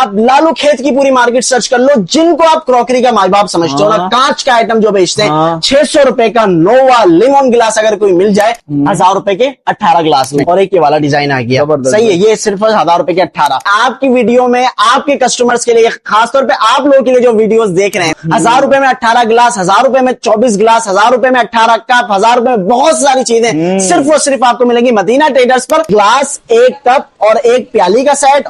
आप लालू खेत की पूरी मार्केट सर्च कर लो, जिनको आप क्रॉकरी का माई बाप समझते हो ना, कांच का आइटम जो बेचते हैं, 600 रुपए का नोवा लिमोन गिलास अगर कोई मिल जाए 1000 रुपए के 18 ग्लास में, और एक ये वाला डिजाइन आ गया, सही है, ये सिर्फ 1000 रुपए के 18। आपकी वीडियो में आपके कस्टमर्स के लिए, खासतौर पे आप लोगों के लिए जो वीडियोस देख रहे हैं, 1000 रुपए में 18 ग्लास, 1000 रुपए में 24 ग्लास, 1000 रुपए में 18 कप, 1000 रुपए में बहुत सारी चीजें सिर्फ और सिर्फ आपको मिलेंगी मदीना ट्रेडर्स पर। ग्लास, एक कप और एक प्याली का सेट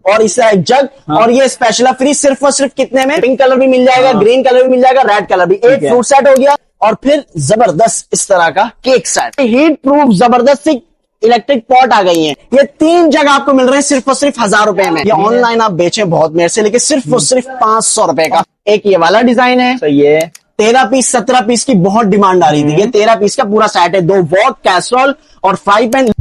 और इसका एक जग, और ये स्पेशल फ्री सिर्फ और सिर्फ कितने में? पिंक कलर भी मिल जाएगा, ग्रीन कलर भी मिल जाएगा, रेड कलर भी। एक फ्रूट सेट हो गया, और फिर जबरदस्त इस तरह का केक सेट, हीट प्रूफ जबरदस्त इलेक्ट्रिक पॉट आ गई हैं। ये 3 जग आपको मिल रहे हैं सिर्फ और सिर्फ 1000 रुपए में। ये ऑनलाइन आप बेचें बहुत मेरे से, लेकिन सिर्फ और सिर्फ 500 रुपए का। एक ये वाला डिजाइन है, सही है, 13 पीस 17 पीस की बहुत डिमांड आ रही थी। ये 13 पीस का पूरा सेट है, 2 वॉक, कैसरोल और फ्राई पैन।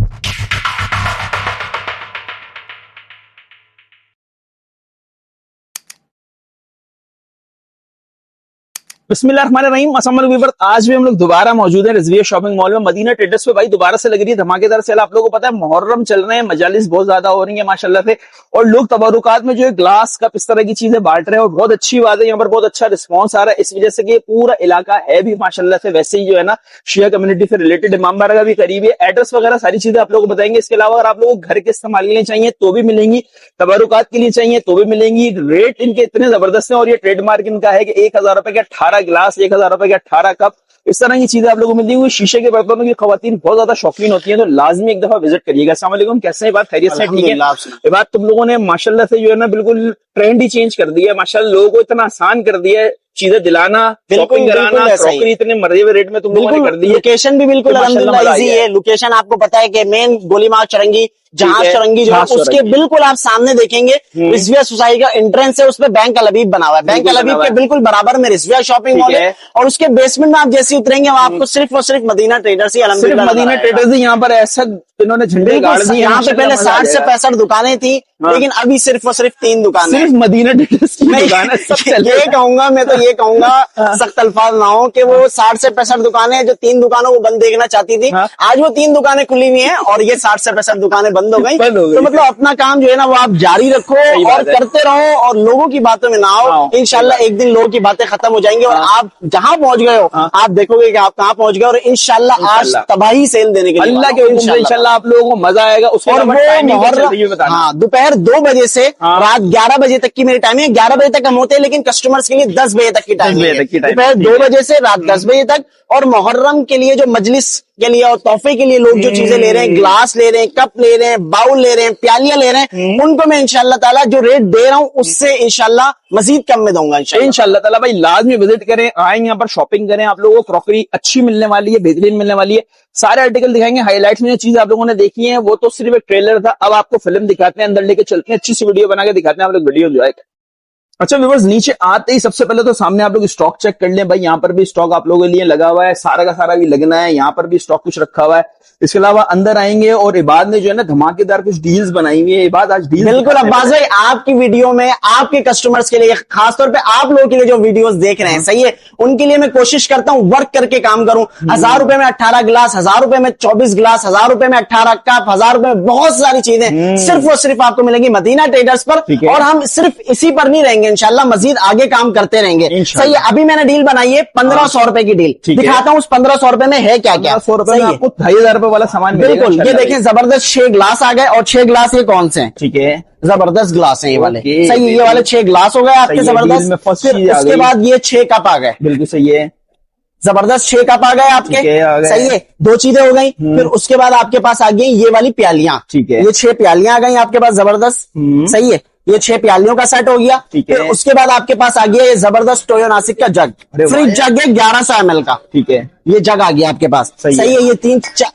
बिस्मिल्लाहिर्रहमानिर्रहीम, अस्सलाम वालेकुम। आज भी हम लोग दोबारा मौजूद है रिजविया शॉपिंग मॉल में, मदीना ट्रेडर्स पे। भाई दोबारा से लग रही है धमाकेदार सेल। आप लोगों को पता है मुहर्रम चल रहे हैं, मजालिस बहुत ज्यादा हो रही है माशाल्लाह से, और लोग तबरुकात में जो है ग्लास कप इस तरह की चीजें बांट रहे हैं, और बहुत अच्छी बात है। यहाँ पर बहुत अच्छा रिस्पॉन्स आ रहा है, इस वजह से कि पूरा इलाका है भी माशाल्लाह से वैसे ही जो है ना शिया कम्युनिटी से रिलेटेड, इमाम बारगाह का भी करीब है। एड्रेस वगैरह सारी चीजें आप लोगों को बताएंगे। इसके अलावा अगर आप लोगों को घर के इस्तेमाल के लिए चाहिए तो भी मिलेंगी, तबरुकात के लिए चाहिए तो भी मिलेंगी। रेट इनके इतने जबरदस्त है, और ये ट्रेडमार्क इनका है कि 1000 रुपए के 18 ग्लास, 1000 रुपए के 18 कप, इस तरह की चीजें आप लोगों को मिलती है। शीशे के बर्तनों की खवातीन बहुत ज्यादा शौकीन होती हैं, तो लाजमी एक दफा विजिट करिएगा। अस्सलाम वालेकुम, कैसे हैं? बात खैरियत से? ठीक है। ये बात तुम लोगों ने माशाल्लाह से जो है ना बिल्कुल ट्रेंड ही चेंज कर दिया है माशाल्लाह, लोगों को इतना आसान कर दिया है चीजें दिलाना, शॉपिंग कराना, क्रॉकरी इतने मर्दे हुए रेट में तुम लोगों ने कर दी है। लोकेशन भी बिल्कुल अल्हम्दुलिल्लाह इजी है। लोकेशन आपको पता है कि मेन गोलीमार चरंगी, जहाज चरंगी जो है उसके बिल्कुल आप सामने देखेंगे रिजविया सोसाइटी का एंट्रेंस है, उसपे बैंक अल हबीब बना हुआ है। बैंक अल हबीब के बिल्कुल बराबर में रिजविया शॉपिंग मॉल है, और उसके बेसमेंट में आप जैसे उतरेंगे वहां आपको सिर्फ और सिर्फ मदीना ट्रेडर्स ही, अल्हम्दुलिल्लाह मदीना ट्रेडर्स ही यहाँ पर ऐसा इन्होंने झंडे गाड़ दिए। यहाँ पे पहले 60 से 65 दुकानें थी, लेकिन अभी सिर्फ और सिर्फ 3 दुकानें, सिर्फ मदीना ट्रेडर्स की दुकान है। ये कहूंगा मैं तो, ये कहूंगा सख्त अल्फाज ना हो कि वो 60 से 65 दुकानें जो 3 दुकानों को बंद देखना चाहती थी, आज वो 3 दुकानें खुली हुई हैं, और ये 60 से 65 दुकानें बंद हो गई। तो मतलब अपना काम जो है ना वो आप जारी रखो और करते रहो, और लोगों की बातों में ना आओ। इंशाल्लाह एक दिन लोगों की बातें खत्म हो जाएंगी, और आप जहां पहुंच गए हो आप देखोगे कि आप कहाँ पहुंच गए, और इंशाल्लाह आज तबाही सेल देने के लिए अल्लाह के इंशाल्लाह आप लोगों को मजा आएगा। हाँ, दोपहर 2 बजे से रात 11 बजे तक की मेरी टाइमिंग है। 11 बजे तक हम होते हैं, लेकिन कस्टमर्स के लिए 10 बजे तक की टाइमिंग है। दोपहर 2 बजे से रात 10 बजे तक। और मुहर्रम के लिए जो मजलिस के लिए और तोहफे के लिए लोग जो चीजें ले रहे हैं, ग्लास ले रहे हैं, कप ले रहे हैं, बाउल ले रहे हैं, प्यालियां ले रहे हैं, उनको मैं इंशाल्लाह ताला जो रेट दे रहा हूं उससे इंशाल्लाह मजीद कम में दूंगा इंशाल्लाह ताला। भाई लाजमी विजिट करें, आए यहाँ पर शॉपिंग करें। आप लोगों को क्रॉकरी अच्छी मिलने वाली है, बेहतरीन मिलने वाली है। सारे आर्टिकल दिखाएंगे, हाईलाइट्स में जो चीज आप लोगों ने देखी है वो तो सिर्फ एक ट्रेलर था। अब आपको फिल्म दिखाते हैं, अंदर लेके चलते हैं, अच्छी सी वीडियो बना के दिखाते हैं, आप लोग वीडियो एंजॉय। अच्छा व्यूअर्स, नीचे आते ही सबसे पहले तो सामने आप लोग स्टॉक चेक कर लें। भाई यहाँ पर भी स्टॉक आप लोगों के लिए लगा हुआ है, सारा का सारा भी लगना है। यहाँ पर भी स्टॉक कुछ रखा हुआ है। इसके अलावा अंदर आएंगे और इबाद ने जो है ना धमाकेदार कुछ डील्स बनाई हुई है। इबाद आज डील बिल्कुल अब्बास भाई, आपकी वीडियो में आपके कस्टमर्स के लिए, खासतौर पे आप लोगों के लिए जो वीडियोस देख रहे हैं, सही है, उनके लिए मैं कोशिश करता हूं वर्क करके काम करूं। 1000 रुपए में 18 ग्लास, 1000 रुपए में 24 ग्लास, 1000 रुपए में 18 कप, 1000 रुपए में बहुत सारी चीजें सिर्फ और सिर्फ आपको मिलेंगी मदीना ट्रेडर्स पर। और हम सिर्फ इसी पर नहीं रहेंगे, इंशाल्लाह मजीद आगे काम करते रहेंगे। सही है, अभी मैंने डील बनाई है 1500 रुपए की डील, दिखाता हूं उस 1500 रुपए में है क्या क्या। 100 रुपए में आपको 2500 रुपए वाला सामान बिल्कुल, ये देखें जबरदस्त 6 ग्लास आ गए, और 6 ग्लास ये कौन से हैं? ठीक है, जबरदस्त ग्लास है ये वाले। सही है, ये वाले 6 ग्लास हो गए आपके जबरदस्त। उसके बाद ये 6 कप आ गए, बिल्कुल सही है, जबरदस्त 6 कप आ गए आपके। सही है, 2 चीजें हो गई। फिर उसके बाद आपके पास आ गई ये वाली प्यालियां। ठीक है, ये 6 प्यालियां आ गई आपके पास जबरदस्त। सही है, ये 6 प्यालियों का सेट हो गया। फिर उसके बाद आपके पास आ गया ये जबरदस्त टोयो नासिक का जग, फ्रिज जग है 1100 ml का। ठीक है, ये जग आ गया आपके पास। सही है, ये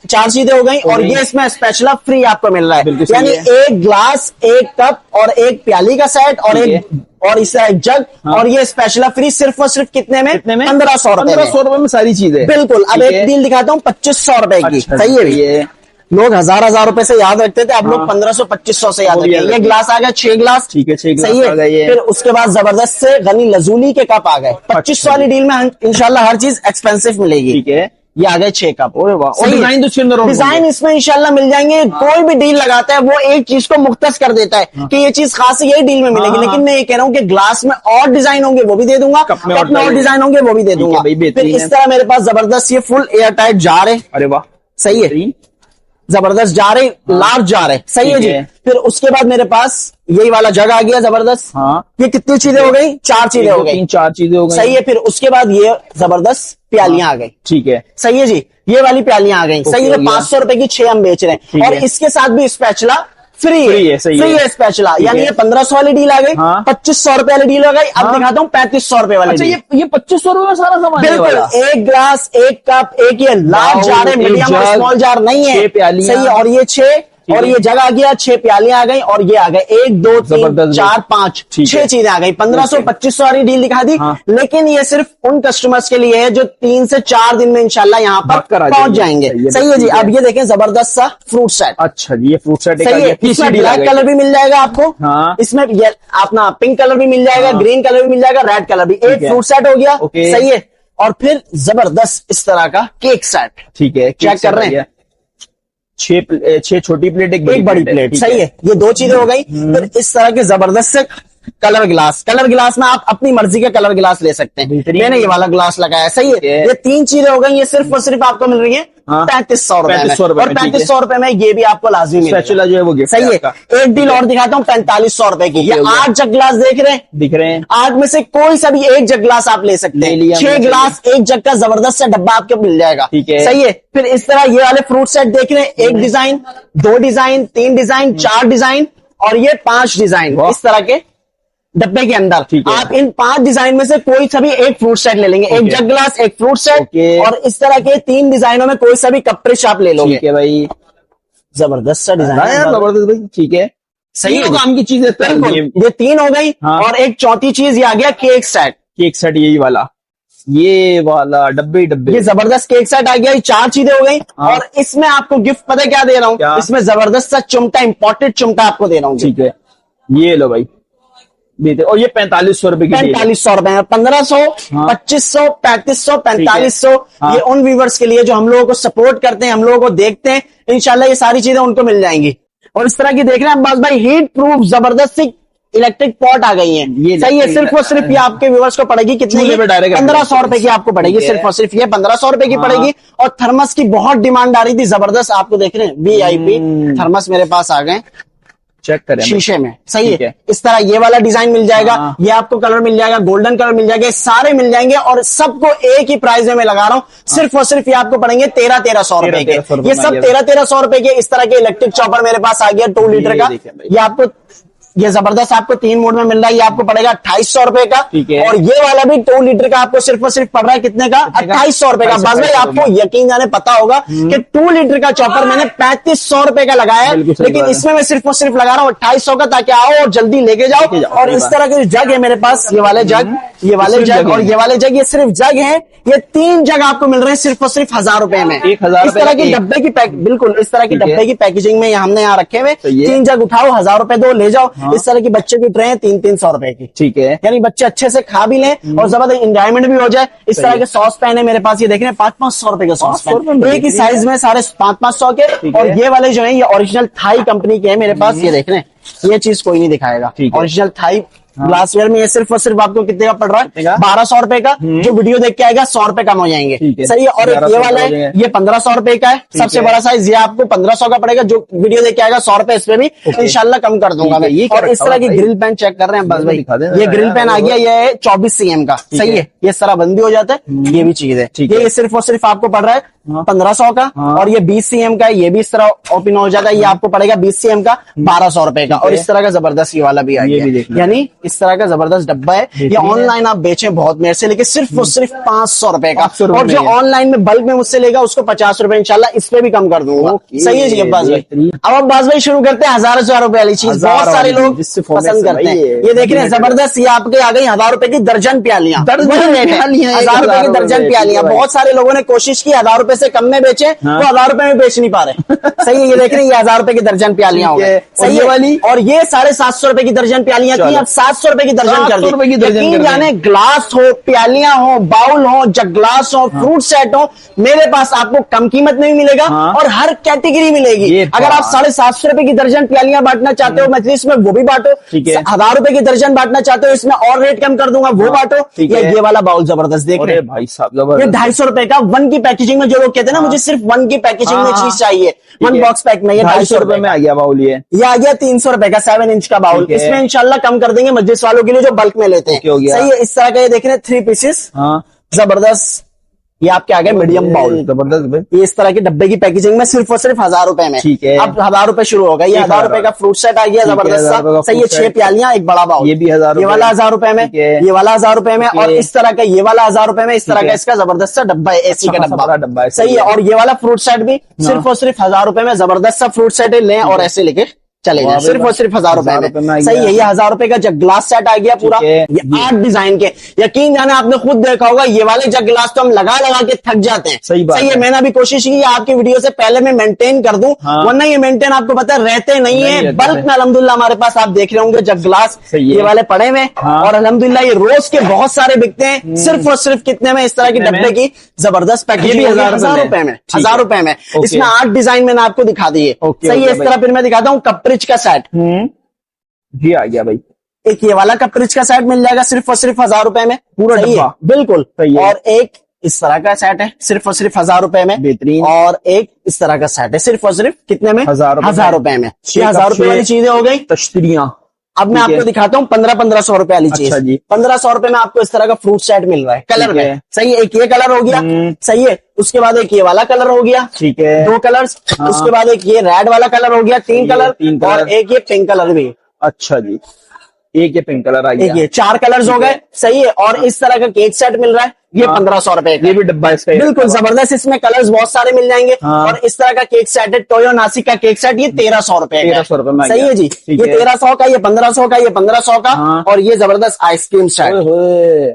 4 चीजें हो गई, और ये इसमें स्पेशल फ्री आपको मिल रहा है, यानी 1 ग्लास, 1 कप और 1 प्याली का सेट और इसका एक जग। और ये स्पेशल फ्री सिर्फ और सिर्फ कितने में? 1500 रुपए। 1500 रुपए में सारी चीजें। बिल्कुल। अब एक डील दिखाता हूँ 2500 रुपए की। सही है, ये लोग 1000 रुपए से याद रखते थे, अब लोग 1500-2500 से याद रखते हैं। ये ग्लास आ गया 6 ग्लास। ठीक है, 6 ग्लास सही है। फिर उसके बाद जबरदस्त से गनी लजूली के कप आ गए। 2500 वाली डील में इंशाल्लाह हर चीज एक्सपेंसिव मिलेगी। ठीक है, ये आ गए 6 कप। अरे वाह, और डिजाइन तो इसके अंदर और डिजाइन इसमें इंशाल्लाह मिल जाएंगे। कोई भी डील लगाता है वो एक चीज को मुख्तस कर देता है कि ये चीज खास है, यही डील में मिलेगी। लेकिन मैं ये कह रहा हूँ कि ग्लास में और डिजाइन होंगे वो भी दे दूंगा, कप में और डिजाइन होंगे वो भी दे दूंगा। फिर इस तरह मेरे पास जबरदस्त ये फुल एयर टाइट जार है। अरे वाह, सही है, जबरदस्त जार है, लार्ज जार है। सही है जी। फिर उसके बाद मेरे पास यही वाला जग आ गया जबरदस्त। हाँ, ये कितनी चीजें हो गई? 4 चीजें हो गई, 4 चीजें हो गई। सही है। फिर उसके बाद ये जबरदस्त प्यालियां आ गई। ठीक है, सही है जी, ये वाली प्यालियां आ गई। सही है, 500 रुपए की 6 हम बेच रहे हैं। और इसके साथ भी स्पैचुला फ्री है। फ्री है स्पैचुला, यानी ये 1500 वाली डील आ गई। 2500 रुपए वाली डील आ गई। अब दिखाता हूँ 3500 रुपए वाली। अच्छा, ये 2500 रुपए में सारा सामान? बिल्कुल, एक ग्लास, एक कप, एक ये लार्ज जार है, मीडियम और स्मॉल जार नहीं है। सही है, और ये 6 और ये जग आ गया, 6 प्यालियां आ गई और ये आ गए 1 2 3 4 5 6 चीजें आ गई। 1500 2500 वाली डील दिखा दी। लेकिन ये सिर्फ उन कस्टमर्स के लिए है जो 3 से 4 दिन में इंशाल्लाह यहाँ पर पहुंच जाएंगे। सही है जी। अब ये देखें जबरदस्त सा फ्रूट सेट। अच्छा जी, ये फ्रूट सेट सही है। इसमें ब्लैक कलर भी मिल जाएगा आपको। इसमें ये अपना पिंक कलर भी मिल जाएगा, ग्रीन कलर भी मिल जाएगा, रेड कलर भी। एक फ्रूट सेट हो गया। सही है। और फिर जबरदस्त इस तरह का केक सेट। ठीक है, चेक कर रहे हैं। 6 छोटी प्लेट, एक बड़ी प्लेट। सही है, ये 2 चीजें हो गई। फिर इस तरह के जबरदस्त से कलर गिलास में आप अपनी मर्जी का कलर गिलास ले सकते हैं। मैंने ये वाला ग्लास लगाया। सही है, ये 3 चीजें हो गई। ये सिर्फ और सिर्फ आपको मिल रही है 3500 रुपए में। और 3500 रुपए में ये भी आपको लाजमी मिलेगा। जो है वो गिफ्ट। सही है। एक डील और दिखाता हूँ 4500 रुपए की। ये 8 जग ग्लास दिख रहे हैं। 8 में से कोई सा भी एक जग ग्लास आप ले सकते हैं। 6 ग्लास, 1 जग का जबरदस्त सा डब्बा आपको मिल जाएगा। सही है। फिर इस तरह ये वाले फ्रूट सेट देख रहे हैं, 1 डिजाइन, 2 डिजाइन, 3 डिजाइन, 4 डिजाइन और ये 5 डिजाइन इस तरह के डब्बे के अंदर। आप इन 5 डिजाइन में से कोई सा भी एक फ्रूट सेट ले लेंगे। एक जग ग्लास, एक फ्रूट सेट और इस तरह के 3 डिजाइनों में कोई सा भी कपड़िश आप ले लोगे। ठीक है भाई, जबरदस्त सा डिजाइन है यार, जबरदस्त भाई। ठीक है, सही है, काम की चीज है। ये 3 हो गई। और एक चौथी चीज ये आ गया केक सेट। यही वाला, ये वाला डब्बे ये जबरदस्त केक सेट आ गया। ये 4 चीजें हो गई। और इसमें आपको गिफ्ट पता है क्या दे रहा हूँ? इसमें जबरदस्त सा चिमटा, इंपोर्टेड चिमटा आपको दे रहा हूँ। ठीक है, ये लो भाई। और ये 4500 रुपए की 4500 रुपए है। 1500, 2500, 3500, 4500 ये उन व्यूवर्स के लिए जो हम लोगों को सपोर्ट करते हैं, हम लोगों को देखते हैं। इंशाल्लाह ये सारी चीजें उनको मिल जाएंगी। और इस तरह की देख रहे हैं अब्बास भाई, हीट प्रूफ जबरदस्त इलेक्ट्रिक पॉट आ गई है। सही है। सिर्फ और सिर्फ ये आपके व्यूवर्स को पड़ेगी कितने की? 1500 रुपए की आपको पड़ेगी। सिर्फ और सिर्फ ये 1500 रुपए की पड़ेगी। और थर्मस की बहुत डिमांड आ रही थी जबरदस्त, आपको देख रहे हैं VIP थर्मस मेरे पास आ गए। चेक करें शीशे में। सही है। इस तरह ये वाला डिजाइन मिल जाएगा। ये आपको कलर मिल जाएगा, गोल्डन कलर मिल जाएगा, सारे मिल जाएंगे। और सबको एक ही प्राइस में मैं लगा रहा हूँ। सिर्फ और सिर्फ ये आपको पड़ेंगे 1300 रुपए के। ये सब 1300 रुपए के। इस तरह के इलेक्ट्रिक चॉपर मेरे पास आ गया 2 लीटर का। ये आपको ये जबरदस्त आपको 3 मोड में मिल रहा है। ये आपको पड़ेगा 2800 रुपए का। और ये वाला भी 2 लीटर का आपको सिर्फ और सिर्फ पड़ रहा है कितने का? 2800 रुपए का। बस भाई आपको यकीन जाने पता होगा कि 2 लीटर का चॉपर मैंने 3500 रुपए का लगाया है। लेकिन इसमें मैं सिर्फ और सिर्फ लगा रहा हूँ 2800 का, ताकि आओ और जल्दी लेके जाओ। और इस तरह के जग है मेरे पास, ये वाले जग, ये वाले जग और ये वाले जग, ये सिर्फ जग है। ये 3 जग आपको मिल रहे हैं सिर्फ और सिर्फ 1000 रुपए में। 1000 इस तरह की डब्बे की बिल्कुल इस तरह की डब्बे की पैकेजिंग में हमने यहाँ रखे हुए। 3 जग उठाओ, 1000 रुपए दो, ले जाओ। इस तरह की बच्चे की ट्रे है 300 रुपए की। ठीक है, यानी बच्चे अच्छे से खा भी लें और जबरदस्त एंजॉयमेंट भी हो जाए। इस तरह के सॉस पैन है मेरे पास, ये देख रहे हैं 500 रुपए के सॉस पैन, एक ही साइज में सारे 500 के। और ये वाले जो है ये ओरिजिनल थाई कंपनी के हैं मेरे पास। ये देख रहे हैं, ये चीज कोई नहीं दिखाएगा। ओरिजिनल थाई ग्लासवेयर में ये सिर्फ और सिर्फ आपको कितने का पड़ रहा है? 1200 रुपए का। जो वीडियो देख के आएगा 100 रुपए कम हो जाएंगे। सही है। और ये वाला है, ये 1500 रुपए का है। सबसे बड़ा साइज ये आपको 1500 का पड़ेगा। जो वीडियो देख के आएगा 100 रुपए, इस पे भी इंशाल्लाह कम कर दूंगा मैं। और इस तरह की ग्रिल पैन चेक कर रहे हैं बस भाई, ये ग्रिल पैन आ गया। ये 24 cm का। सही है। ये सारा बंद भी हो जाता है। ये भी चीज है। ये सिर्फ और सिर्फ आपको पड़ रहा है 1500 का। और ये 20 cm का है। ये भी इस तरह ओपन हो जाता है। ये आपको पड़ेगा 20 cm का 1200 रुपए का। और इस तरह का जबरदस्त ये वाला भी आ गया। यानी इस तरह का जबरदस्त डब्बा है। ये ऑनलाइन आप बेचें बहुत मेरे से, लेकिन सिर्फ और सिर्फ 500 रुपए का। और जो ऑनलाइन में बल्क में मुझसे लेगा उसको 50 रुपए इंशाल्लाह इस पे भी कम कर दूंगा। सही है जी अब्बास भाई। अब अब्बास भाई शुरू करते हैं 1000 रुपए वाली चीज। बहुत सारे लोग पसंद करते हैं। ये देख रहे हैं जबरदस्त, ये आपके आ गई 1000 रुपए की दर्जन प्यालियां। 1000 रुपए की दर्जन प्यालियां। बहुत सारे लोगों ने कोशिश की 1000 रुपए से कम में बेचे हाँ। वो 1000 रुपए में बेच नहीं पा रहे। सही है, ये देख रहे हैं, ये 1000 रुपए की दर्जन प्यालियां हो गई। सही है वाली, और ये 750 रुपए की दर्जन प्यालियां थी, अब 700 रुपए की दर्जन कर 700 रुपए की दी। दर्जन यकीन कर दी। जाने ग्लास हो, प्यालियां हो, बाउल हो, जग ग्लास हो, फ्रूट सेट हो, मेरे पास आपको कम कीमत में भी मिलेगा हाँ। और हर कैटेगरी मिलेगी। अगर आप 750 रुपए की दर्जन प्यालियां बांटना चाहते हो मजलिस में, वो भी बांटो। ठीक है। 1000 रुपए की दर्जन बांटना चाहते हो, इसमें और रेट कम कर दूंगा, वो बांटो। ठीक या है। ये वाला बाउल जबरदस्त देख रहे अरे हैं, भाई साहब ये जबरदस्त। 250 रुपए का, वन की पैकेजिंग में। जो लोग कहते हैं ना मुझे सिर्फ वन की पैकेजिंग में चीज चाहिए, वन बॉक्स पैक में, ये 250 रुपए में आ गया बाउल ये। आ गया 300 रुपए का 7 इंच का बाउल। ठीक है। इसमें इंशाल्लाह कम कर देंगे मस्जिद वालों के लिए जो बल्क में लेते हैं। ओके, हो गया। सही है, इस तरह का ये देख रहे हैं 3 पीसेस, हाँ जबरदस्त। ये आपके आ गए मीडियम बाउल, जबरदस्त भाई। ये इस तरह की डब्बे की पैकेजिंग में सिर्फ और सिर्फ 1000 रुपए में। ठीक है। अब 1000 रुपए शुरू होगा। ये 1000 रुपए का फ्रूट सेट आ गया, ठीक है, जबरदस्त 1000 रुपए का सा। सही है, फ्रूट 6 सेट। प्यालियां, एक बड़ा बाउल। ये भी 1000 ये रुपए। वाला 1000 रुपए में, ठीक है। ये वाला 1000 रुपए में, ठीक और है। इस तरह का ये वाला 1000 रुपए में, इस तरह ठीक का है। इसका जबरदस्त सा डब्बा है, एसी अच्छा का खासा बड़ा डब्बा डब्बा। है, सही है, और ये वाला फ्रूट सेट भी सिर्फ और सिर्फ 1000 रुपए में, जबरदस्त सा फ्रूट सेट है। लें और ऐसे लेके चले जाए, सिर्फ और सिर्फ 1000 रुपए 1000 रुपए में में। आ सही गया। है, ये 1000 रुपए का जग ग्लास सेट आ गया पूरा। ठीक है। ये 8 डिजाइन के, यकीन जाने आपने खुद देखा होगा, ये वाले जग गिलास तो हम लगा लगा के थक जाते हैं। सही बात सही है, है। मैंने अभी कोशिश की आपकी वीडियो से पहले मैं मेंटेन कर दूं, हाँ। वरना ये मेंटेन आपको पता है रहते नहीं है। रहते बल्क में अल्हम्दुलिल्लाह हमारे पास आप देख रहे होंगे जग गिलास सही है। ये वाले पड़े हुए, हाँ। और अल्हम्दुलिल्लाह ये रोज के बहुत सारे बिकते हैं। सिर्फ और सिर्फ कितने में, इस तरह की कितने डब्बे में? की जबरदस्त पैकेजिंग, ये भी 1000 रुपए में, ठीक है। 1000 रुपए में। ओके। इसमें 8 डिजाइन मैंने आपको दिखा दिए। ओके, सही है, ओके इस भाई। तरह फिर मैं दिखाता हूँ कपरिच का सेट। जी आ गया भाई। एक ये वाला कपरिच का सेट मिल जाएगा सिर्फ और सिर्फ 1000 रुपए में, पूरा सही है, डब्बा। बिल्कुल सही है। और एक इस तरह का सेट है सिर्फ और सिर्फ 1000 रुपए में, बेहतरीन। और एक इस तरह का सेट है सिर्फ और सिर्फ कितने में, 1000 रुपए 1000 रुपए में। ये 1000 रुपए वाली चीजें हो गई। तश्तरियां। अब मैं ठीक है। आपको दिखाता हूँ 1500 रुपए वाली चीज। अच्छा जी। 1500 रुपए में आपको इस तरह का फ्रूट सेट मिल रहा है कलर ठीक में। है। सही है, एक ये कलर हो गया, सही है, उसके बाद एक ये वाला कलर हो गया, ठीक है। 2 कलर्स, हाँ। उसके बाद एक ये रेड वाला कलर हो गया, 3 कलर, तीन और कलर। एक ये पिंक कलर भी, अच्छा जी, एक ये पिंक कलर आ एक गया। ये 4 कलर्स हो गए। सही है, और इस तरह का केक सेट मिल रहा है, ये हाँ। 1500 रुपए का। ये भी डब्बा इसका ही बिल्कुल रखा हुआ। जबरदस्त, इसमें कलर्स बहुत सारे मिल जाएंगे। हाँ। और इस तरह का केक सेट है टोयो नासिक का केक सेट, ये 1300 रुपए का है। 1300 रुपए में आ सही गया। है जी, ठीक ये है। 1300 का, ये 1500 का, ये 1500 का, हाँ। और ये जबरदस्त आइसक्रीम सेट, ओए होए,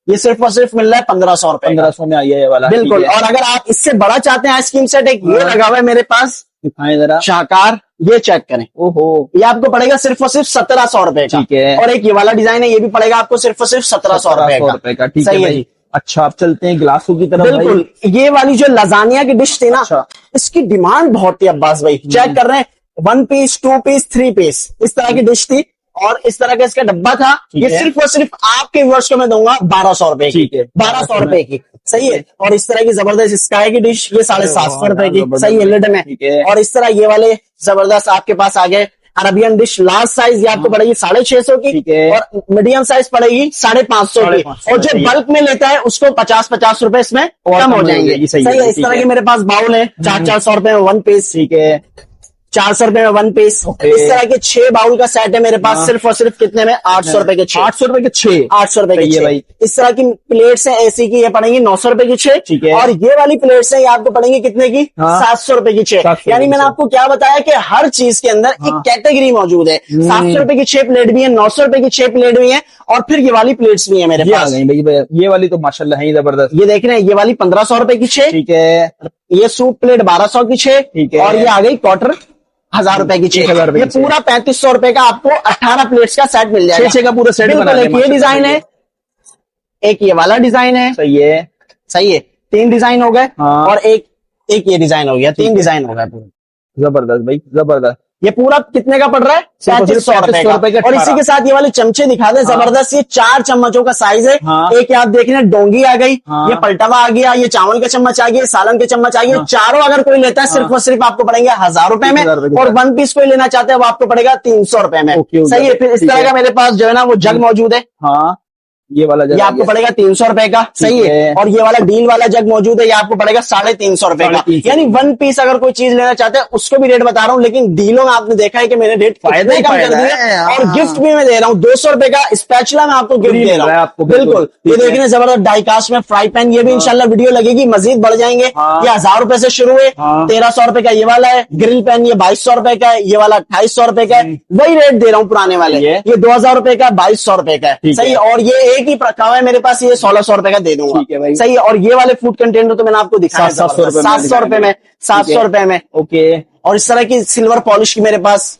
ये सिर्फ और सिर्फ मिल रहा है 1500 रुपए का। 1500 में आ गया ये वाला। बिल्कुल, ठीक है। और अगर आप इससे बड़ा चाहते हैं आइसक्रीम सेट, एक ये हाँ। लगा हुआ है मेरे पास, दिखाएं जरा। शाहकार, ये चेक करें, ओहो, ये आपको पड़ेगा सिर्फ और सिर्फ 1700 रुपए का। ठीक है। और एक ये वाला डिजाइन है, ये भी पड़ेगा आपको सिर्फ और सिर्फ 1700 रुपए का। ठीक है सही है भाई। जी। अच्छा, आप चलते हैं ग्लासों की तरफ। बिल्कुल, ये वाली जो लजानिया की डिश थी ना, अच्छा। इसकी डिमांड बहुत थी अब्बास भाई। चेक कर रहे हैं, 1 पीस, 2 पीस, 3 पीस, इस तरह की डिश थी, और इस तरह का इसका डब्बा था। ठीक ये है। सिर्फ और सिर्फ आपके व्यूअर्स को मैं दूंगा 1200 रुपए की। ठीक है। 1200 रुपए की, सही है। और इस तरह की जबरदस्त स्काई की डिश, ये 750 रुपए की, जबरदस्त सही है, लिड में। ठीक है। और इस तरह ये वाले जबरदस्त आपके पास आ गए अरबियन डिश, लार्ज साइज, ये आपको पड़ेगी 650 की, ठीक है। और मीडियम साइज पड़ेगी 550 की। 550 और जो सही है। बल्क में लेता है उसको 50-50 रुपए इसमें और कम कम हो हो जाएंगे। जाएगी, सही सही है, है, इस ठीक तरह है। के मेरे पास बाउल है 400 रुपए में 1 पीस, ठीक है। 400 रुपए में 1 पीस। ओके। इस तरह के 6 बाउल का सेट है मेरे पास, हाँ। सिर्फ और सिर्फ कितने में, 800 रुपए के 6। 800 रुपए के 6। 800 रुपए की सही है 6। भाई। इस तरह की प्लेट्स है एसी की, ये पड़ेंगी 900 रुपए की 6। ठीक है। और ये वाली प्लेट्स है, ये आपको पड़ेंगी कितने की, हाँ। 700 रुपए की 6। 700 यानी रुपए मैंने की आपको क्या बताया कि हर चीज के अंदर एक कैटेगरी मौजूद है। 700 रुपए की 6 प्लेट भी है, 900 रुपए की 6 प्लेट भी है, और फिर ये वाली प्लेट्स भी है मेरे ये आ पास। गई भाई, ये वाली तो माशाल्लाह है ही जबरदस्त। ये देख रहे हैं, ये वाली 1500 रुपए की 6, ठीक है। ये सूप प्लेट 1200 की 6, ठीक है। और ये आ गई क्वार्टर 1000 रुपए की 6। 1000 रुपए ये की छह। पूरा 3500 रुपए का आपको 18 प्लेट्स का सेट मिल जाएगा। 6 का पूरा सेट बिल्कुल, बना एक ये डिजाइन है, एक ये वाला डिजाइन है, सही है। सही है, 3 डिजाइन हो गए। हाँ। और एक ये डिजाइन हो गया, 3 डिजाइन हो गए पूरे। जबरदस्त भाई, जबरदस्त। ये पूरा कितने का पड़ रहा है, 3500 रुपए 3500 रुपए का। का और इसी 18। के साथ ये वाले चमचे दिखा दे, जबरदस्त, ये 4 चम्मचों का साइज है। हाँ। एक आप देख रहे हैं डोंगी आ गई, हाँ। ये पलटवा आ गया, ये चावल का चम्मच आ गया, सालन के चम्मच आ गए। चारों अगर कोई लेता है सिर्फ और सिर्फ आपको पड़ेंगे 1000 रुपए में। 1000 रुपए के और साथ। 1 पीस कोई लेना चाहते हैं वो आपको पड़ेगा 300 रुपए में। ओके, ओके, सही है। फिर इस ठीक तरह है। का मेरे पास जो है ना वो जग मौजूद है, हाँ, ये वाला ये आपको पड़ेगा 300 रुपए का। सही है। है। और ये वाला डील वाला जग मौजूद है, ये आपको पड़ेगा 350 रुपए का। 350 यानी 1 पीस अगर कोई चीज लेना चाहते हैं उसको भी रेट बता रहा हूँ, लेकिन डीलों में आपने देखा है कि मैंने रेट फायदा ही कम कर फायदा दिया। है, हाँ। और गिफ्ट भी मैं दे रहा हूँ 200 रुपए का स्पैचुला मैं आपको गिफ्ट फ्री दे मिल रहा रहा है हूँ। आपको, बिल्कुल, बिल्कुल। ये ठीक है। देखने जबरदस्त डाइकास्ट में फ्राई पैन, ये भी इंशाल्लाह वीडियो लगेगी, मजीद बढ़ जाएंगे। हाँ। ये 1000 रुपए से शुरू है, हाँ। 1300 रुपए का ये वाला है। ग्रिल पैन ये 2200 रुपए का है, ये वाला 2800 रुपए का है। वही रेट दे रहा हूँ पुराने वाले, ये ये 2000 रुपए का 2200 रुपए का है। ठीक सही है। है। और ये एक ही रखा हुआ है मेरे पास, ये 1600 रुपए का दे दूंगा। ठीक है भाई। सही है। और ये वाले फूड कंटेनर तो मैंने आपको दिखाया 700 रुपए में 700 रुपए में, 700 रुपए में। ओके। और इस तरह की सिल्वर पॉलिश की मेरे पास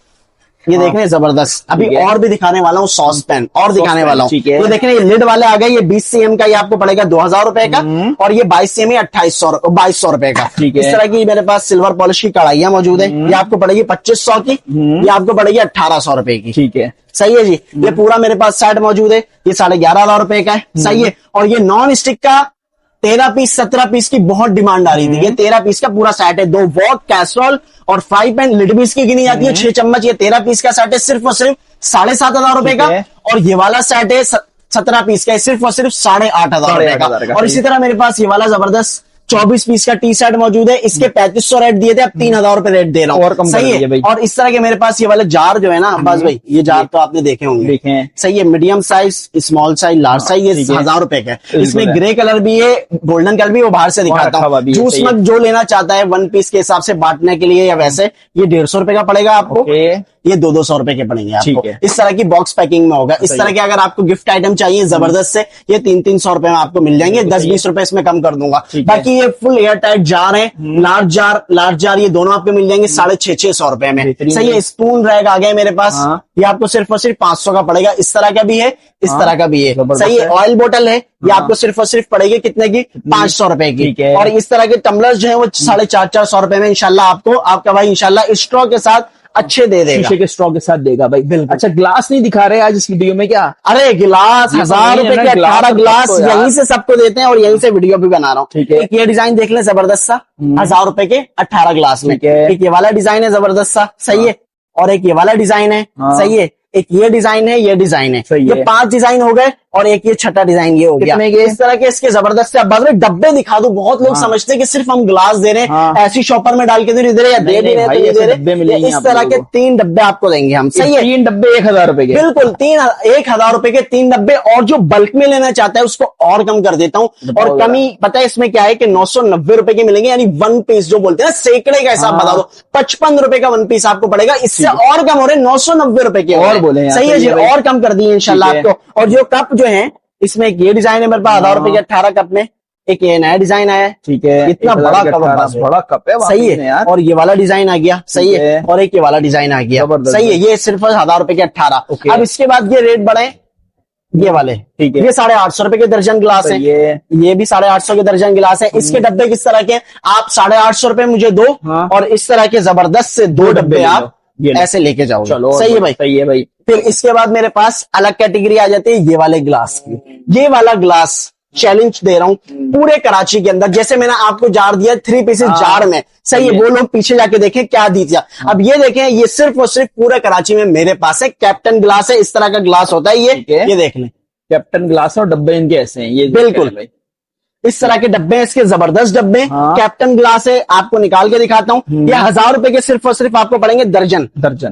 ये देख रहे हैं, जबरदस्त। अभी ठीक है। और भी दिखाने वाला हूँ, सॉस पैन और दिखाने वाला हूँ। ठीक है। तो देख रहे हैं, ये लिड वाले आ गए, ये 20 cm का, ये आपको पड़ेगा 2000 रुपए का। और ये 22 cm 2200 रुपए का। ठीक है। इस तरह की मेरे पास सिल्वर पॉलिश की कढ़ाइयां मौजूद है, ये आपको पड़ेगी 2500 की, ये आपको पड़ेगी 1800 रुपए की। ठीक है। सही है जी। ये पूरा मेरे पास सेट मौजूद है, ये 11,500 रुपए का है। सही है। और ये नॉन स्टिक का 13 पीस 17 पीस की बहुत डिमांड आ रही थी, ये 13 पीस का पूरा सेट है। 2 वॉक, कैसरोल और 5 पैन लिड भी इसकी गिनी जाती है, 6 चम्मच। ये 13 पीस का सेट है, सिर्फ और सिर्फ 7,500 रुपए का। और ये वाला सेट है 17 पीस का है, सिर्फ और सिर्फ 8,500 रुपए का। और इसी तरह मेरे पास ये वाला जबरदस्त 24 पीस का टी शर्ट मौजूद है, इसके 3500 रेट दिए थे, अब 3,000 रुपए रेट दे रहा हूँ। और कम सही है। और इस तरह के मेरे पास ये वाले जार जो है ना अब्बास भाई, ये जार तो आपने देखे होंगे। देखे हैं। सही है। Medium size, small size, large size, ये 1000 रुपए का है। इसमें ग्रे कलर भी है, गोल्डन कलर भी, वो बाहर से दिखाता हूँ। जूस मग जो लेना चाहता है 1 पीस के हिसाब से बांटने के लिए या वैसे, ये 150 रुपए का पड़ेगा आपको। ये 200 रुपए के पड़ेंगे आपको। इस तरह की बॉक्स पैकिंग में होगा। इस तरह के अगर आपको गिफ्ट आइटम चाहिए जबरदस्त से, ये 300 रुपए में आपको मिल जाएंगे। 10-20 रुपए इसमें कम कर दूंगा। बाकी ये फुल एयर टाइट जार है, लार्ज जार ये दोनों आपको मिल जाएंगे 650 रुपए में। सही है। स्पून रैग आ गए मेरे पास, ये आपको सिर्फ और सिर्फ 500 का पड़ेगा। इस तरह का भी है, इस तरह का भी है। सही है। ऑयल बोतल है, ये आपको सिर्फ और सिर्फ पड़ेगी कितने की, 500 रुपए की। और इस तरह के टम्बलर्स जो है वो 450 रुपए में इंशाल्लाह आपको आपका भाई इंशाल्लाह स्ट्रॉ के साथ अच्छे दे देगा, शीशे के स्ट्रॉ के साथ देगा भाई। बिल्कुल। अच्छा, ग्लास नहीं दिखा रहे आज इस वीडियो में क्या? अरे गिलास 1000 रुपए के 18 ग्लास यहीं से सबको देते हैं और यहीं से वीडियो भी बना रहा हूँ। ठीक है। एक ये डिजाइन देख लें जबरदस्त सा, 1000 रुपए के 18 ग्लास में। एक ये वाला डिजाइन है जबरदस्त सा। सही है। और एक ये वाला डिजाइन है। सही है। एक ये डिजाइन है, ये डिजाइन है। ये 5 डिजाइन हो गए और एक ये छठा डिजाइन ये हो गया। इस तरह के इसके जबरदस्त से अब डब्बे दिखा दूं। बहुत लोग समझते हैं कि सिर्फ हम ग्लास दे रहे हैं, ऐसी शॉपर में डाल के दे रहे या दे भी रहे तो ये दे रहे। इस तरह के 3 डब्बे आपको देंगे हम। सही है। 3 डब्बे 1000 रुपए के। बिल्कुल 1000 रुपए के 3 डब्बे। और जो बल्क में लेना चाहता है उसको और कम कर देता हूँ। और कमी पता है इसमें क्या है कि 990 रुपए के मिलेंगे, यानी 1 पीस जो बोलते हैं ना, सैकड़े का हिसाब बता दो, 55 रुपए का 1 पीस आपको पड़ेगा। इससे और कम हो रहे 990 रुपए के और बोले। सही है जी। और कम कर दिए इंशाल्लाह आपको। और जो कप जो है, इसमें एक ये डिजाइन है मेरे पास 1000 रुपए के 18 कप में। एक ये नया डिजाइन आया है। ठीक है। इतना बड़ा कप, बड़ा कप है। सही है यार। और ये वाला डिजाइन आ गया। सही है। और एक ये वाला डिजाइन आ गया। सही है। ये सिर्फ 1000 रुपए के 18। अब इसके बाद ये रेट बढ़े, ये वाले। ठीक है। ये 850 रुपए के दर्जन गिलास है। ये भी 850 के दर्जन गिलास है। इसके डब्बे किस तरह के, आप 850 रुपए मुझे दो और इस तरह के जबरदस्त से 2 डब्बे आप ऐसे लेके जाओ। चलो सही है भाई। सही है भाई। फिर इसके बाद मेरे पास अलग कैटेगरी आ जाती है ये वाले ग्लास की। ये वाला ग्लास चैलेंज दे रहा हूं पूरे कराची के अंदर। जैसे मैंने आपको जार दिया 3 पीसेस जार में। सही है। वो लोग पीछे जाके देखें क्या दी दिया। अब ये देखें, ये सिर्फ और सिर्फ पूरे कराची में मेरे पास है। कैप्टन ग्लास है, इस तरह का ग्लास होता है ये देख लें। कैप्टन ग्लास और डब्बे इनके ऐसे हैं। ये बिल्कुल इस तरह के डब्बे हैं, इसके जबरदस्त डब्बे। कैप्टन ग्लास है, आपको निकाल के दिखाता हूँ। ये 1000 रुपए के सिर्फ और सिर्फ आपको पड़ेंगे दर्जन।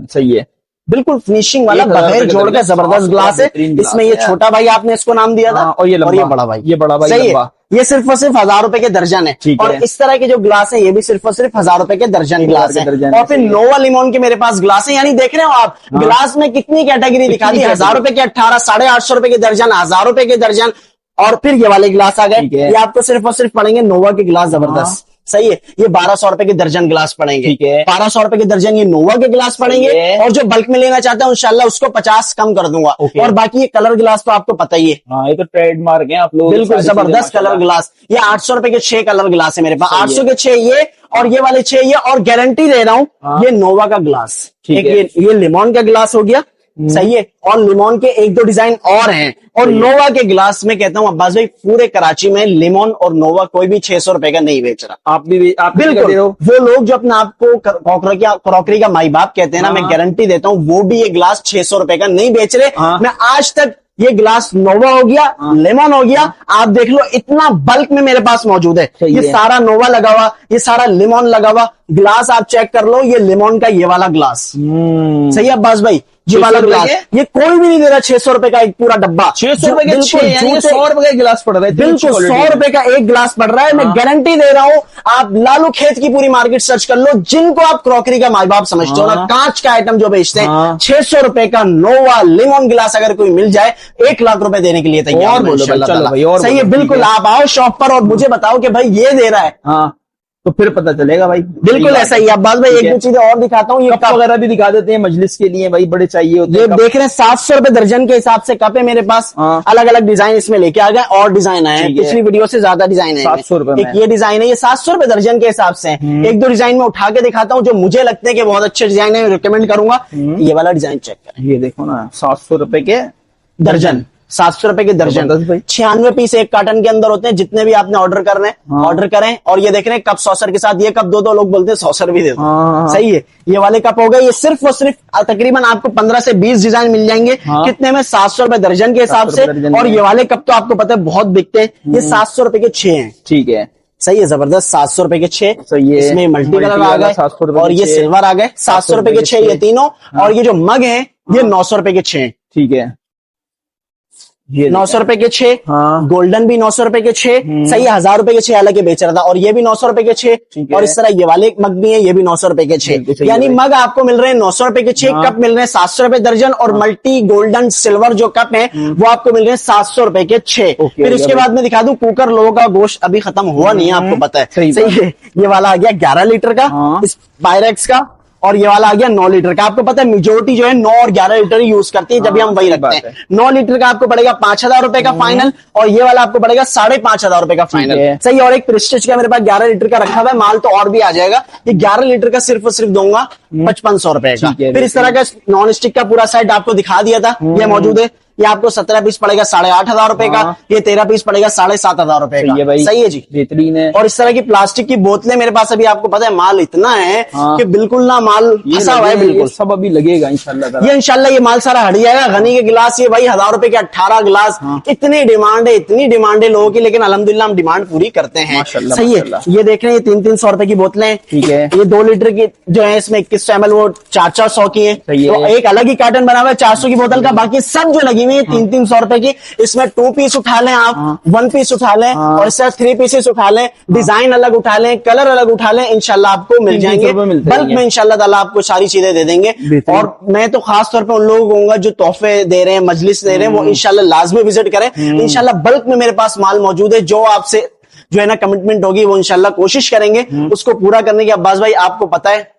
सही है। बिल्कुल फिनिशिंग वाला बगैर जोड़ का जबरदस्त ग्लास है। इसमें ये छोटा भाई आपने इसको नाम दिया था और ये बड़ा भाई। ये बड़ा भाई सही है। ये सिर्फ और सिर्फ 1000 रुपए के दर्जन है। और इस तरह के जो ग्लास है ये भी सिर्फ और सिर्फ 1000 रुपए के दर्जन ग्लास है। और फिर नोवा लिमोन के मेरे पास ग्लास है। यानी देख रहे हो आप ग्लास में कितनी कैटेगरी दिखा दी। 1000 रुपए के 18, 850 रुपए के दर्जन, 1000 रुपए के दर्जन। और फिर ये वाले गिलास आ गए, ये आपको सिर्फ और सिर्फ पड़ेंगे नोवा के गिलास जबरदस्त। सही है। ये 1200 रुपए के दर्जन गिलास पड़ेंगे। 1200 रुपए के दर्जन ये नोवा के गिलास पड़ेंगे। और जो बल्क में लेना चाहता है इंशाल्लाह उसको 50 कम कर दूंगा। और बाकी ये कलर गिलास तो आपको पता ही है। ये तो ट्रेडमार्क है आप लोग। बिल्कुल जबरदस्त कलर गिलास। ये 800 रुपए के 6 कलर गिलास है मेरे पास। 800 के 6 ये और ये वाले 6 ये। और गारंटी दे रहा हूँ ये नोवा का गिलास। एक ये लिमोन का गिलास हो गया। सही है। और लिमोन के 1-2 डिजाइन और हैं। और नोवा के गिलास में कहता हूं अब्बास भाई पूरे कराची में लिमोन और नोवा कोई भी 600 रुपए का नहीं बेच रहा। आप बिल्कुल वो लोग जो अपने आप को क्रॉकरी का माई बाप कहते हैं ना, मैं गारंटी देता हूं वो भी ये गिलास 600 रुपए का नहीं बेच रहे। मैं आज तक ये गिलास नोवा हो गया, लेमन हो गया, आप देख लो इतना बल्क में मेरे पास मौजूद है। ये सारा नोवा लगा हुआ, ये सारा लेमन लगा हुआ गिलास आप चेक कर लो। ये लेमन का ये वाला ग्लास। सही है अब्बास भाई। ये वाला 600 ग्लास, के? ये कोई भी नहीं दे रहा 600 रुपए का एक पूरा डब्बा। 600 रुपए के बिल्कुल 6 यानी कि 100 रुपए का गिलास पड़ रहा है। बिल्कुल 100 रुपए का एक गिलास पड़ रहा है। मैं गारंटी दे रहा हूं, आप लालू खेत की पूरी मार्केट सर्च कर लो, जिनको आप क्रॉकरी का माई बाप समझते हो ना, कांच का आइटम जो बेचते हैं, 600 रुपए का नोवा लिमोन गिलास अगर कोई मिल जाए 1 लाख रुपए देने के लिए तैयार और हूं बोलो भाई, इंशाल्लाह चलो ताला। भाई, और सही है, बोलो, बिल्कुल ठीक है। आप आओ शॉप पर और मुझे बताओ कि भाई ये दे रहा है। हाँ, तो फिर पता चलेगा भाई। बिल्कुल ऐसा ही। अब बाद में एक दो चीजें और दिखाता हूँ। ये कप वगैरह भी दिखा देते हैं मजलिस के लिए भाई, बड़े चाहिए होते ये हैं कप। देख रहे हैं 700 रुपए दर्जन के हिसाब से कप है मेरे पास। हाँ। अलग अलग डिजाइन इसमें लेके आ गए, और डिजाइन आए हैं, ठीक है। पिछली वीडियो से ज्यादा डिजाइन है। 700 रुपए में। एक ये डिजाइन है, ये 700 रुपए दर्जन के हिसाब से है। एक दो डिजाइन में उठा के दिखाता हूँ जो मुझे लगते हैं कि बहुत अच्छे डिजाइन है, रिकमेंड करूंगा। ये वाला डिजाइन चेक करें, ये देखो ना, 700 रुपए के दर्जन, 700 रुपए के दर्जन। जबरदस्त भाई। 96 पीस एक कार्टन के अंदर होते हैं, जितने भी आपने ऑर्डर करने हाँ। ऑर्डर करें। और ये देख रहे हैं कप सॉसर के साथ, ये कप दो लोग बोलते हैं सॉसर भी दे दो। हाँ। सही है, ये वाले कप हो गए। ये सिर्फ और सिर्फ तकरीबन आपको 15 से 20 डिजाइन मिल जाएंगे। हाँ। कितने में? 700 रुपए दर्जन के हिसाब 700 से। रुपए दर्जन और में। ये वाले कप तो आपको पता है बहुत बिकते हैं। ये 700 रुपए के 6 हैं। ठीक है, सही है, जबरदस्त। 700 रुपए के 6। तो ये इसमें मल्टी कलर आ वाला गए 700 रुपए और के ये 6, सिल्वर आ गए। 700 रुपए के 6 ये तीनों। और ये जो मग है ये 900 रुपए के 6। ठीक है, ये 900 रुपए के 6। हाँ। गोल्डन भी 900 रुपए के 6। सही है, 1000 रुपए के 6 अलग ही बेच रहा था। और ये भी 900 रुपए के 6। ठीक है। और इस तरह ये वाले मग भी हैं, ये भी 900 रुपए के 6। बिल्कुल सही यानी है मग आपको मिल रहे हैं 900 रुपए के 6। हाँ। कप मिल रहे हैं 700 रुपए दर्जन। और मल्टी गोल्डन सिल्वर जो कप है वो आपको मिल रहे हैं 700 रुपए के 6। ओके, फिर उसके भाई। बाद में दिखा दूं, कुकर लोगों का गोश्त अभी खत्म हुआ नहीं है, आपको पता है। सही सही है, ये वाला आ गया 11 लीटर का, हाँ। इस पायरेक्स का। और ये वाला आ गया 9 लीटर का। आपको पता है मेजोरिटी जो है 9 और 11 लीटर ही यूज करती है, जब भी हम वही सही रखते बात हैं। 9 लीटर का आपको पड़ेगा 5000 रुपए का फाइनल। और ये वाला आपको पड़ेगा 5500 रुपए का फाइनल। है। सही। और एक प्रेस्टीज का मेरे पास 11 लीटर का रखा हुआ है, माल तो और भी आ जाएगा। ये 11 लीटर का सिर्फ और सिर्फ दूंगा 5500 रुपए का। ठीक है, फिर इस तरह का नॉन स्टिक का पूरा सेट आपको दिखा दिया था, ये मौजूद है। ये आपको 17 पीस पड़ेगा 8500 रुपए का। हाँ। ये 13 पीस पड़ेगा 7500 रुपए सही है का। भाई, सही है जी, बेहतरीन है। और इस तरह की प्लास्टिक की बोतलें मेरे पास अभी आपको पता है माल इतना है हाँ। कि बिल्कुल ना माल ये फंसा हुआ है। लगे, बिल्कुल ये सब अभी लगेगा इंशाल्लाह। ये इंशाल्लाह ये माल सारा हट जाएगा। गनी के गिलास ये भाई 1000 रुपए के 18 गिलास। इतनी डिमांड है, इतनी डिमांड है लोगों की, लेकिन अल्हम्दुलिल्लाह हम डिमांड पूरी करते हैं। माशाल्लाह, सही है। माशाल्लाह। ये देख रहे हैं, ये 300-300 रुपए की बोतलें। ठीक है। ये 2 लीटर की जो है, इसमें 2100 ml वो 400 की है। सही है। तो एक अलग ही कार्टन बना हुआ है 400 की बोतल का। बाकी सब जो लगी हुई है 300-300 रुपए की। इसमें 2 पीस उठा लें आप, 1 पीस उठा लें, और इससे 3 पीसेस उठा लें, डिजाइन अलग उठा लें, कलर अलग उठा लें, इंशाल्लाह आपको मिल 300 जाएंगे। रुपए मिलते बल्क हैं। में इंशाल्लाह ताला आपको सारी चीजें दे देंगे। बेहतरीन। और मैं तो खास तौर पे उन लोगों को कहूंगा जो तोहफे दे रहे हैं, मजलिस दे रहे हैं, वो इंशाल्लाह लाजमी विजिट करें। इंशाल्लाह बल्क में मेरे पास माल मौजूद है। जो आपसे जो है ना कमिटमेंट होगी वो इंशाल्लाह कोशिश करेंगे उसको पूरा करने की। अब्बास भाई आपको पता है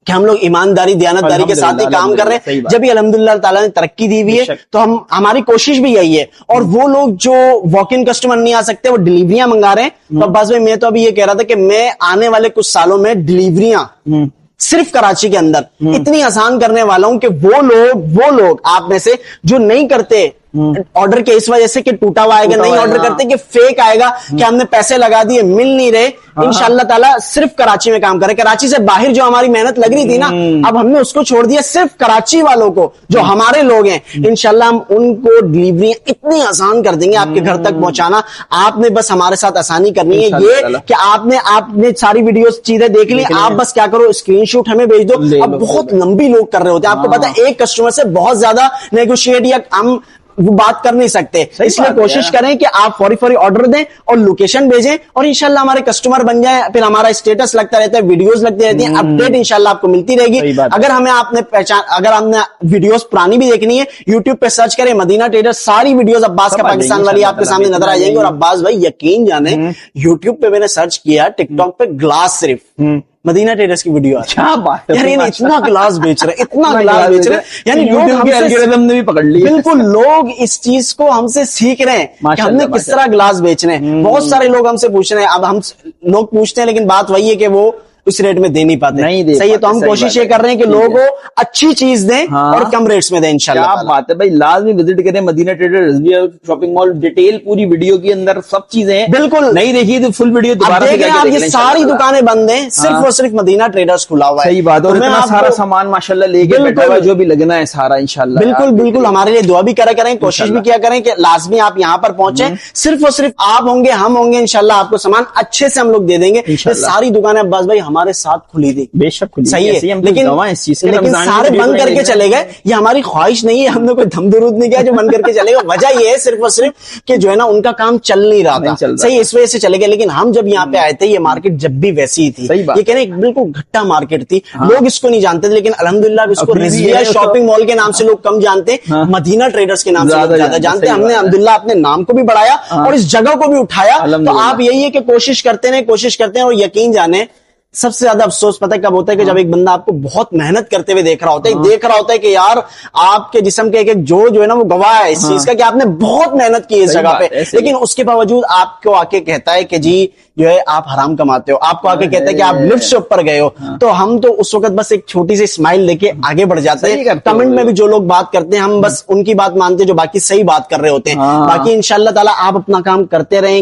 कि हम लोग ईमानदारी दियानतदारी के साथ ही काम कर रहे हैं। जब भी अल्हम्दुलिल्लाह ताला ने तरक्की दी हुई है तो हम हमारी कोशिश भी यही है। और वो लोग जो वॉक इन कस्टमर नहीं आ सकते, वो डिलीवरियां मंगा रहे हैं। तो अब्बास भाई मैं तो अभी ये कह रहा था कि मैं आने वाले कुछ सालों में डिलीवरियां सिर्फ कराची के अंदर इतनी आसान करने वाला हूं कि वो लोग आप में से जो नहीं करते ऑर्डर के इस वजह से कि टूटा हुआ आएगा, नहीं ऑर्डर करते कि फेक आएगा, कि हमने पैसे लगा दिए मिल नहीं रहे, इंशाल्लाह ताला सिर्फ कराची में काम करें। कराची से बाहर जो हमारी मेहनत लग रही थी ना, अब हमने उसको छोड़ दिया। सिर्फ कराची वालों को जो हमारे लोग हैं, इंशाल्लाह हम उनको डिलीवरी इतनी आसान कर देंगे आपके घर तक पहुंचाना। आपने बस हमारे साथ आसानी करनी है, ये कि आपने सारी वीडियोस चीजें देख ली। आप बस क्या करो, स्क्रीनशॉट हमें भेज दो। अब बहुत लंबी लोग कर रहे होते हैं, आपको पता है एक कस्टमर से बहुत ज्यादा नेगोशिएट या हम वो बात कर नहीं सकते। इसलिए कोशिश करें कि आप फौरी ऑर्डर दें और लोकेशन भेजें, और इंशाल्लाह हमारे कस्टमर बन जाए। फिर हमारा स्टेटस लगता रहता है, वीडियोस लगती रहती हैं, अपडेट इंशाल्लाह आपको मिलती रहेगी। अगर हमने वीडियोस पुरानी भी देखनी है, यूट्यूब पे सर्च करें मदीना ट्रेडर्स, सारी वीडियोस अब्बास का पाकिस्तान वाली आपके सामने नजर आ जाएंगी। और अब्बास भाई यकीन जाने, यूट्यूब पे मैंने सर्च किया, टिकटॉक पे ग्लास सिर्फ मदीना ट्रेडर्स की वीडियो है। क्या बात है यार, ये इतना ग्लास बेच रहे, इतना ग्लास बेच रहे, यानी यूट्यूब के एल्गोरिदम ने भी पकड़ लिया। बिल्कुल, लोग इस चीज को हमसे सीख रहे हैं कि हमने किस तरह ग्लास बेचने हैं। बहुत सारे लोग हमसे पूछ रहे हैं। अब हम लोग पूछते हैं, लेकिन बात वही है कि वो उस रेट में दे नहीं पाते। सही है, तो हम कोशिश ये कर रहे हैं कि लोगों को अच्छी चीज दें और कम रेट्स में दें इंशाल्लाह। क्या बात है भाई, लाजमी विजिट करें Madina traders shopping mall. Detail पूरी वीडियो के अंदर सब चीजें हैं। बिल्कुल नहीं देखी तो फुल वीडियो दोबारा से आप ये सारी दुकानें बंद हैं, सिर्फ और सिर्फ मदीना ट्रेडर्स खुला हुआ है। सही बात है, और इतना सारा सामान माशाल्लाह लेके बैठा हुआ, जो भी लगना है सारा इंशाल्लाह। बिल्कुल हमारे लिए दुआ भी करा करें, कोशिश भी किया करें कि लाजमी आप यहाँ पर पहुंचे। सिर्फ और सिर्फ आप होंगे, हम होंगे, इंशाल्लाह आपको सामान अच्छे से हम लोग दे देंगे। ये सारी दुकानें अब्बास भाई हमारे साथ खुली थी, बेशक खुली, सही ऐसे ही है, हम तो लेकिन गवाह हैं इस चीज के। लेकिन रमजान सारे की बंद वीडियो करके देख रहे चले गए। ये हमारी ख्वाहिश नहीं है, हमने कोई धम दुरूद नहीं किया जो बंद करके चले गए। वजह ये है सिर्फ और सिर्फ कि जो है ना उनका काम चल नहीं रहा था, चल रहा सही, इस वजह से चले गए। लेकिन हम जब यहाँ पे आए थे, ये मार्केट जब भी वैसी ही थी, सही बात। ये कहने बिल्कुल घट्टा मार्केट थी, लोग इसको नहीं जानते थे, लेकिन अल्हम्दुलिल्लाह इसको अभी भी रिजविया है, शॉपिंग मॉल के नाम से लोग कम जानते, मदीना ट्रेडर्स के नाम से लोग ज्यादा जानते। हमने अल्हम्दुलिल्लाह अपने नाम को भी बढ़ाया और इस जगह को भी उठाया। तो आप यही है कि कोशिश करते हैं और यकीन जाने सबसे ज्यादा अफसोस पता है कब होता है कि जब एक बंदा आपको बहुत मेहनत करते हुए देख रहा होता है, देख रहा होता है कि यार आपके जिस्म के एक एक जो है ना वो गवाह है इस चीज का कि आपने बहुत मेहनत की इस जगह पे, लेकिन उसके बावजूद आपको आके कहता है कि जी जो है आप हराम कमाते हो, आपको आके कहता है कि आप लिफ्ट से ऊपर गए हो, तो हम तो उस वक्त बस एक छोटी सी स्माइल लेके आगे बढ़ जाते हैं। कमेंट में भी जो लोग बात करते हैं हम बस उनकी बात मानते हैं जो बाकी सही बात कर रहे होते हैं। बाकी इंशाल्लाह ताला आप अपना काम करते रहें।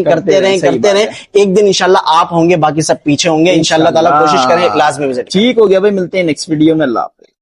एक दिन इंशाल्लाह आप होंगे, बाकी सब पीछे होंगे। इंशाल्लाह ताला कोशिश करें इखलास में विजिट। ठीक हो गया भाई, मिलते हैं नेक्स्ट वीडियो में। अल्लाह हाफ़िज़।